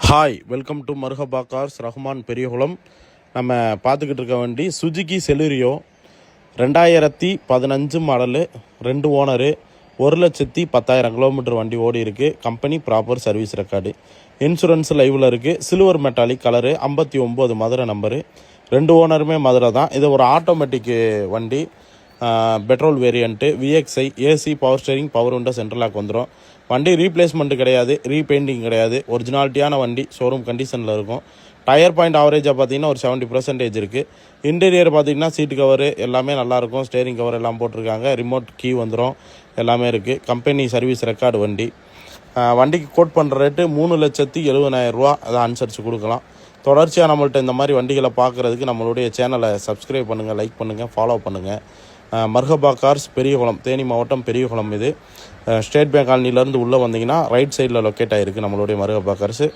Hi, welcome to Marhaba cars, Rahman Periyakulam. நம்ம பார்த்துக்கிட்டு இருக்க வண்டி Suzuki Celerio 2015 model, 2 owner, 1,10,000 kilometre வண்டி ஓடி இருக்குது. Company proper service record, insurance லைவில் இருக்குது. Silver metallic colour, 59 Madurai number, 2 ஓனருமே மதுரை தான். இது ஒரு ஆட்டோமேட்டிக் வண்டி, petrol variant, VXI, AC, power steering, power window, central lock வந்துடும். வண்டி ரீப்ளேஸ்மெண்ட்டு கிடையாது, ரீபெயிண்டிங் கிடையாது, ஒரிஜினாலிட்டியான வண்டி, ஷோரூம் கண்டிஷனில் இருக்கும். டயர் பாயிண்ட் ஆவரேஜாக பார்த்தீங்கன்னா ஒரு 70% இருக்குது. இன்டீரியர் பார்த்தீங்கன்னா சீட்டு கவரு எல்லாமே நல்லாயிருக்கும். ஸ்டேரிங் கவர் எல்லாம் போட்டிருக்காங்க. ரிமோட் கீ வந்துடும், எல்லாமே இருக்குது. கம்பெனி சர்வீஸ் ரெக்கார்டு வண்டி. வண்டிக்கு கோட் பண்ணுற ரேட்டு 3,70,000 அதை அனுசரித்து கொடுக்கலாம். தொடர்ச்சியாக நம்மள்ட்ட இந்த மாதிரி வண்டிகளை பார்க்குறதுக்கு நம்மளுடைய சேனலை சப்ஸ்கிரைப் பண்ணுங்கள், லைக் பண்ணுங்கள், ஃபாலோ பண்ணுங்கள். மர்ஹபா கார்ஸ், பெரியகுளம், தேனி மாவட்டம், பெரியகுளம். இது ஸ்டேட் பேங்க் காலனிலேருந்து உள்ளே வந்தீங்கன்னா ரைட் சைடில் லொக்கேட் ஆகிருக்கு நம்மளுடைய மர்ஹபா கார்ஸு.